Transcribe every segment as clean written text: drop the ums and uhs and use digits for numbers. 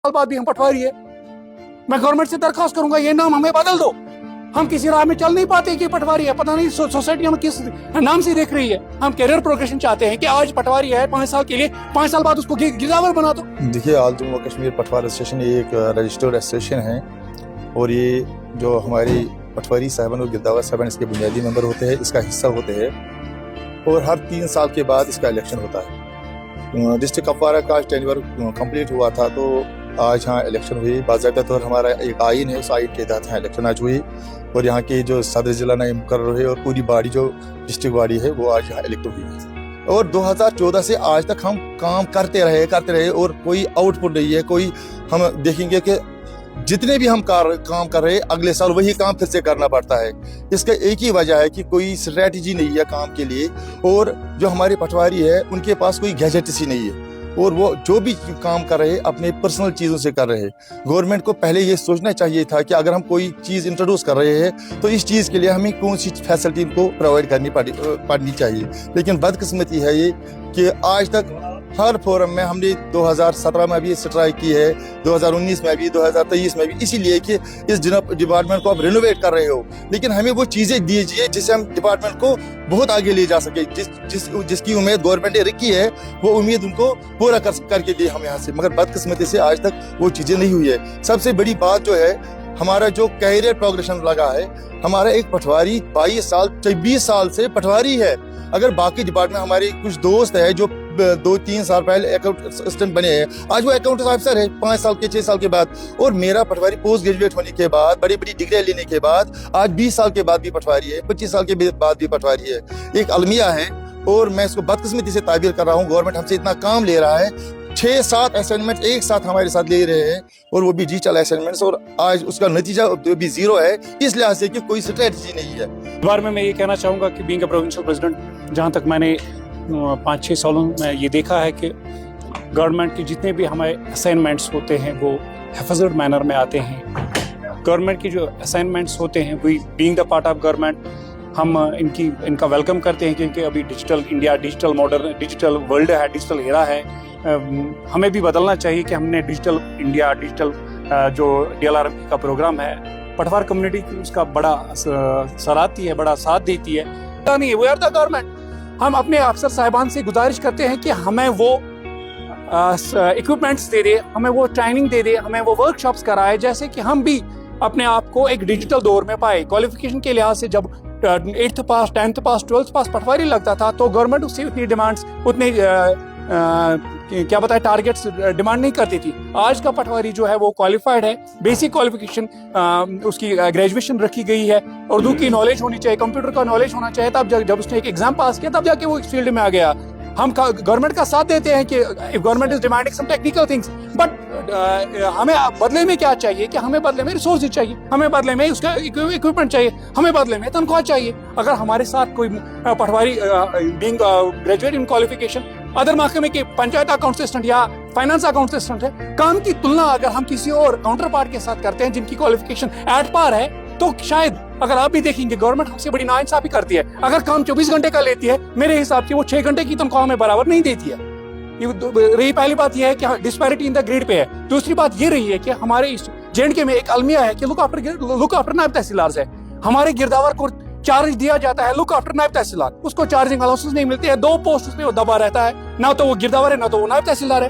साल बाद भी हम पटवारी है। मैं गवर्नमेंट से दरखास्त करूंगा ये नाम हमें बदल दो। हम किसी राह में चल नहीं पाते कि पटवारी है, पता नहीं सोसाइटी हमें किस नाम से देख रही है। हम कैरियर प्रोग्रेशन चाहते हैं कि आज पटवारी है 5 साल के लिए, 5 साल बाद उसको गिरदावर बना दो। देखिए, ऑल जम्मू कश्मीर पटवार एसोसिएशन ये एक रजिस्टर्ड एसोसिएशन है और ये जो हमारी पटवारी साहबान और गिरदावर साहबान इसके बुनियादी मेंबर होते हैं, इसका हिस्सा होते हैं और हर 3 साल के बाद इसका इलेक्शन होता है। डिस्ट्रिक्ट कपवारा का टेन्योर कंप्लीट हुआ था तो आज यहाँ इलेक्शन हुई। बाज़ाब्ता तौर हमारा एक आइन है, उस आइन के तहत यहाँ इलेक्शन आज हुई और यहाँ के जो सदर जिला नायब मुकर्रर हुए और पूरी बॉडी जो डिस्ट्रिक्ट बॉडी है वो आज यहाँ इलेक्ट हुई। और 2014 से आज तक हम काम करते रहे और कोई आउटपुट नहीं है। कोई हम देखेंगे कि जितने भी हम काम कर रहे हैं अगले साल वही काम फिर से करना पड़ता है। इसका एक ही वजह है कि कोई स्ट्रेटजी नहीं है काम के लिए और जो हमारे पटवारी है उनके पास कोई गैजेट्स ही नहीं है और वो जो भी काम कर रहे हैं अपने पर्सनल चीज़ों से कर रहे हैं। गवर्नमेंट को पहले ये सोचना चाहिए था कि अगर हम कोई चीज़ इंट्रोड्यूस कर रहे हैं तो इस चीज़ के लिए हमें कौन सी फैसिलिटी को प्रोवाइड करनी पड़नी चाहिए। लेकिन बदकिस्मती है ये कि आज तक हर फोरम में हमने 2017 में भी स्ट्राइक की है, 2019 में भी, 2023 में भी, इसीलिए कि इस डिपार्टमेंट को आप रिनोवेट कर रहे हो, लेकिन हमें वो चीज़ें दीजिए जिससे हम डिपार्टमेंट को बहुत आगे ले जा सके। जिसकी उम्मीद गवर्नमेंट ने रखी है वो उम्मीद उनको पूरा करके दी हम यहाँ से, मगर बदकिस्मती से आज तक वो चीज़ें नहीं हुई है। सबसे बड़ी बात जो है हमारा जो कैरियर प्रोग्रेशन लगा है, हमारा एक पटवारी 22 साल 20 साल से पटवारी है। अगर बाकी डिपार्टमेंट हमारे कुछ दोस्त है जो 2-3 साल पहले अकाउंट असिस्टेंट बने हैं, आज वो अकाउंट ऑफिसर है 5 साल के 6 साल के बाद। और मेरा पटवारी पोस्ट ग्रेजुएट होने के बाद बड़ी बड़ी डिग्री लेने के बाद आज 20 साल के बाद भी पटवारी है, 25 साल के बाद भी पटवारी है। एक अलमिया है और मैं इसको बदकिस्मती से ताबीर कर रहा हूँ। गवर्नमेंट हमसे इतना काम ले रहा है, 6-7 असाइनमेंट एक साथ हमारे साथ ले रहे हैं और वो भी डिजिटल असाइनमेंट्स, और आज उसका नतीजा भी 0 है, इस लिहाज से कि कोई स्ट्रेटजी नहीं है। बार में मैं ये कहना चाहूँगा कि बीइंग अ प्रोविंशियल प्रेसिडेंट, जहाँ तक मैंने 5-6 सालों में ये देखा है कि गवर्नमेंट के जितने भी हमारे असाइनमेंट्स होते हैं वो हिफाजत मैनर में आते हैं। गवर्नमेंट की जो असाइनमेंट्स होते हैं we being the part of government हम इनका वेलकम करते हैं, क्योंकि अभी digital India, digital modern, digital world है, डिजिटल एरा है। हमें भी बदलना चाहिए कि हमने डिजिटल इंडिया, डिजिटल जो DLRMP का प्रोग्राम है, पटवार कम्युनिटी की उसका बड़ा सराहती है, बड़ा साथ देती है। नहीं, वी आर द गवर्नमेंट। हम अपने अफसर साहिबान से गुजारिश करते हैं कि हमें वो इक्विपमेंट्स दे दे, हमें वो ट्रेनिंग दे दे, हमें वो वर्कशॉप्स कराए, जैसे कि हम भी अपने आप को एक डिजिटल दौर में पाए। क्वालिफिकेशन के लिहाज से जब 8th पास, 10th पास, 12th पास पटवारी लगता था तो गवर्नमेंट उससे उतनी डिमांड्स, उतने क्या बताए टारगेट्स डिमांड नहीं करती थी। आज का पटवारी जो है वो क्वालिफाइड है, बेसिक क्वालिफिकेशन उसकी ग्रेजुएशन रखी गई है, उर्दू की नॉलेज होनी चाहिए, कंप्यूटर का नॉलेज होना चाहिए, तब जब उसने एक एग्जाम पास किया तब जाके वो इस फील्ड में आ गया। हम गवर्नमेंट का साथ देते हैं कि government is demanding some technical things, but हमें बदले में क्या चाहिए कि हमें बदले में रिसोर्सेज चाहिए, हमें बदले में उसका इक्विपमेंट चाहिए, हमें बदले में तनख्वाह चाहिए। अगर हमारे साथ कोई patwari being graduate in qualification other महकमे के पंचायत अकाउंट असिस्टेंट या फाइनेंस अकाउंट असिस्टेंट है, काम की तुलना अगर हम किसी और काउंटर पार्ट के साथ करते हैं जिनकी क्वालिफिकेशन एट पार है, तो शायद अगर आप भी देखेंगे गवर्नमेंट हमसे बड़ी नाइंसाफी करती है। अगर काम 24 घंटे का लेती है, मेरे हिसाब से वो 6 घंटे की तनख्वाह में बराबर नहीं देती है। ये पहली बात यह है कि disparity in the grade pay है। दूसरी बात ये रही है कि हमारे JNK में एक अलमिया है कि लुक आफ्टर नायब तहसीलदार है। हमारे गिरदावर को चार्ज दिया जाता है लुक आफ्टर नायब तहसीलदार, उसको चार्जिंग अलाउंसेस नहीं मिलती है, 2 पोस्ट उसमें वो दबा रहता है, ना तो वो गिरदावर है ना तो वो नायब तहसीलदार है।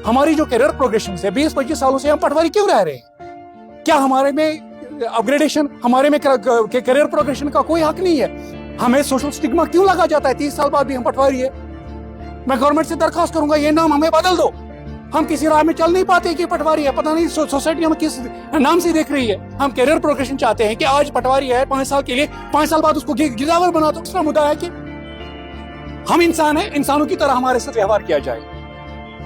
हमारी जो कैरियर प्रोग्रेशन है 20-25 सालों से हम पटवारी क्यों रह रहे हैं? क्या हमारे में अपग्रेडेशन, हमारे में कैरियर प्रोग्रेशन का कोई हक नहीं है? हमें सोशल स्टिग्मा क्यों लगा जाता है 30 साल बाद भी हम पटवारी है? मैं गवर्नमेंट से दरखास्त करूंगा ये नाम हमें बदल दो। हम किसी राह में चल नहीं पाते कि पटवारी है, पता नहीं सोसाइटी हमें किस नाम से देख रही है। हम कैरियर प्रोग्रेशन चाहते हैं कि आज पटवारी है 5 साल के लिए, 5 साल बाद उसको गिरदावर बना दो। दूसरा मुद्दा है कि हम इंसान हैं, इंसानों की तरह हमारे साथ व्यवहार किया जाए।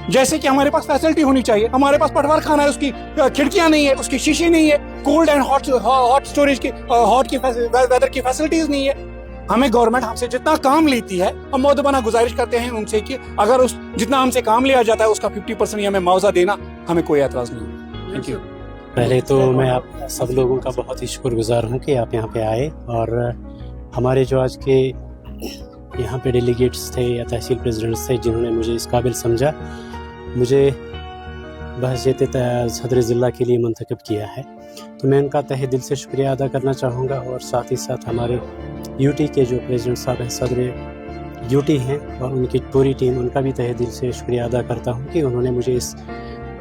जैसे कि हमारे पास फैसिलिटी होनी चाहिए। हमारे पास पटवार खाना है, उसकी खिड़कियां नहीं है, उसकी शीशी नहीं है, कोल्ड एंड हॉट स्टोरेज की वेदर की फैसिलिटीज नहीं है। हमें गवर्नमेंट हमसे जितना काम लेती है, हम मौदबाना गुजारिश करते हैं उनसे कि अगर उस जितना हमसे काम लिया जाता है उसका 50% हमें मुआवजा देना, हमें कोई एतराज नहीं। Thank you. पहले तो मैं आप सब लोगों का बहुत ही शुक्रगुजार हूँ कि आप यहाँ पे आए, और हमारे जो आज के यहाँ पे डेलीगेट्स थे या तहसील प्रेसिडेंट्स थे जिन्होंने मुझे इस काबिल समझा। मुझे बहसीत सदर ज़िला के लिए मंतखब किया है। तो मैं उनका तहे दिल से शुक्रिया अदा करना चाहूँगा और साथ ही साथ हमारे यूटी के जो प्रेसिडेंट साहब हैं, सदर यूटी हैं, और उनकी पूरी टीम, उनका भी तहे दिल से शुक्रिया अदा करता हूँ कि उन्होंने मुझे इस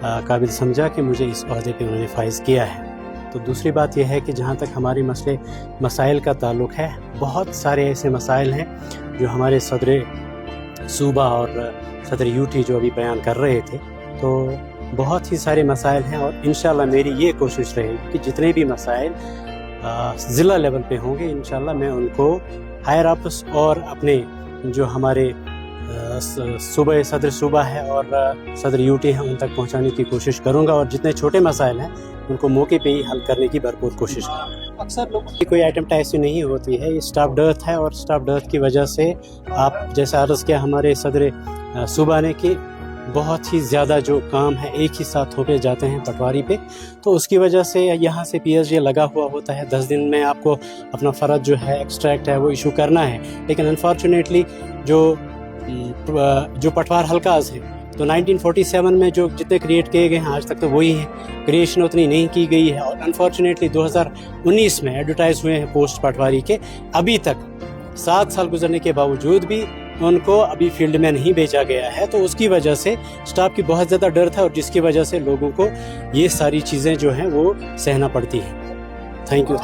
काबिल समझा कि मुझे इस ओहदे पे उन्होंने फाइज़ किया है। तो दूसरी बात यह है कि जहाँ तक हमारे मसाइल का ताल्लुक़ है, बहुत सारे ऐसे मसाइल हैं जो हमारे सदर सूबा और सदर यूटी जो अभी बयान कर रहे थे, तो बहुत ही सारे मसाइल हैं और इंशाल्लाह मेरी ये कोशिश रहेगी कि जितने भी मसाइल ज़िला लेवल पे होंगे, इंशाल्लाह मैं उनको हायर अप्स और अपने जो हमारे सूबे सदर सूबा है और सदर यूटी हैं उन तक पहुंचाने की कोशिश करूंगा, और जितने छोटे मसाइल हैं उनको मौके पे ही हल करने की भरपूर कोशिश करूंगा। अक्सर लोगों की कोई आइटम ऐसी नहीं होती है, ये स्टाफ डर्थ है, और स्टाफ डर्थ की वजह से आप जैसा अर्ज़ किया हमारे सदर सूबा ने कि बहुत ही ज़्यादा जो काम है एक ही साथ होके जाते हैं पटवारी पे, तो उसकी वजह से यहाँ से PSG लगा हुआ होता है। 10 दिन में आपको अपना फ़र्ज जो है एक्सट्रैक्ट है वो इशू करना है, लेकिन अनफॉर्चुनेटली जो पटवार हल्काज हैं, तो 1947 में जो जितने क्रिएट किए गए हैं आज तक तो वही हैं, क्रिएशन उतनी नहीं की गई है, और अनफॉर्चुनेटली 2019 में एडवर्टाइज हुए हैं पोस्ट पटवारी के, अभी तक 7 साल गुजरने के बावजूद भी उनको अभी फील्ड में नहीं भेजा गया है। तो उसकी वजह से स्टाफ की बहुत ज़्यादा डर था, और जिसकी वजह से लोगों को ये सारी चीज़ें जो हैं वो सहना पड़ती हैं। Thank you.